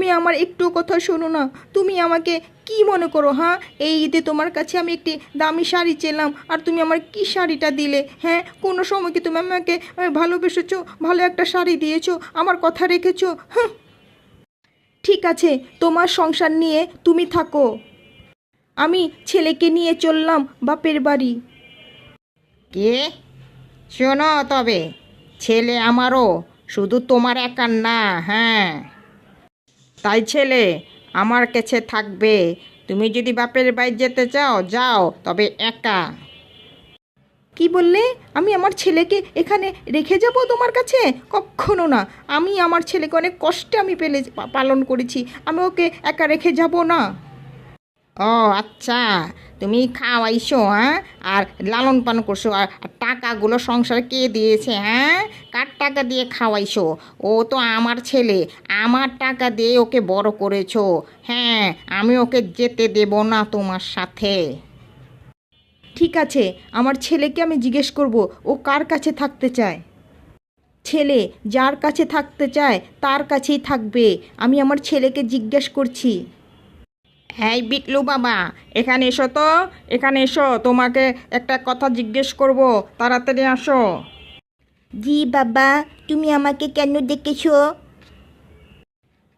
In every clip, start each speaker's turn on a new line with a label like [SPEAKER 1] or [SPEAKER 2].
[SPEAKER 1] তুমি আমার একটু কথা শোনো না। তুমি আমাকে কি মনে করো? হ্যাঁ, এই ঈদে তোমার কাছে আমি একটি দামি শাড়ি চেলাম, আর তুমি আমার কি শাড়িটা দিলে? হ্যাঁ, কোনো সময় কি তুমি আমাকে ভালোবেসেছো, ভালো একটা শাড়ি দিয়েছো, আমার কথা রেখেছো? হ্যাঁ, ঠিক আছে, তোমার সংসার নিয়ে তুমি থাকো। আমি ছেলেকে নিয়ে চললাম বাপের বাড়ি।
[SPEAKER 2] কে? শোনো তবে, ছেলে আমারও, শুধু তোমার একার না। হ্যাঁ, তাই ছেলে আমার কাছে থাকবে। তুমি যদি বাপের বাড়ি যেতে চাও যাও, তবে একা।
[SPEAKER 1] কি বললে? আমি আমার ছেলেকে এখানে রেখে যাব তোমার কাছে? কখনো না। আমি আমার ছেলেকে অনেক কষ্টে আমি পালন করেছি, আমি ওকে একা রেখে যাব না।
[SPEAKER 2] ও আচ্ছা, তুমি খাওয়াইছো হ্যাঁ, আর লালন পালন করছো, আর টাকাগুলো সংসারে কে দিয়েছে? হ্যাঁ, কার টাকা দিয়ে খাওয়াইছো? ও তো আমার ছেলে, আমার টাকা দিয়ে ওকে বড় করেছো। হ্যাঁ, আমি ওকে যেতে দেব না তোমার সাথে।
[SPEAKER 1] ঠিক আছে, আমার ছেলেকে আমি জিজ্ঞেস করব ও কার কাছে থাকতে চায়। ছেলে যার কাছে থাকতে চায় তার কাছেই থাকবে। আমি আমার ছেলেকে জিজ্ঞেস করছি।
[SPEAKER 2] হ্যাঁ বিটলু বাবা, এখানে এসো তো, এখানে এসো, তোমাকে একটা কথা জিজ্ঞেস করব, তাড়াতাড়ি আসো।
[SPEAKER 1] জি বাবা, তুমি আমাকে কেন ডেকেছো?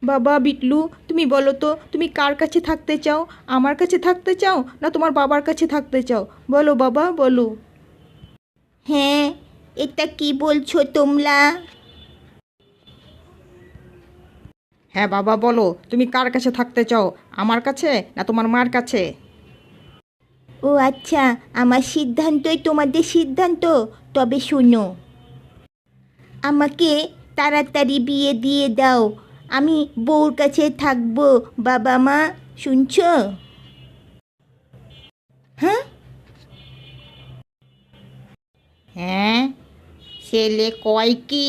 [SPEAKER 1] বাবা বিটলু, তুমি বলো তো, তুমি কার কাছে থাকতে চাও? আমার কাছে থাকতে চাও না তোমার বাবার কাছে থাকতে চাও? বলো বাবা, বলো। হ্যাঁ, এটা কি বলছো তোমরা?
[SPEAKER 2] হ্যাঁ বাবা বলো, তুমি কার কাছে থাকতে চাও, আমার কাছে না তোমার মার কাছে?
[SPEAKER 1] ও আচ্ছা, আমার সিদ্ধান্তই তোমাদের সিদ্ধান্ত। তবে শোনো, আমাকে তাড়াতাড়ি বিয়ে দিয়ে দাও। আমি বউর কাছে থাকবো। বাবা মা, শুনছো? হ্যাঁ,
[SPEAKER 2] হ্যাঁ, ছেলে কয় কি?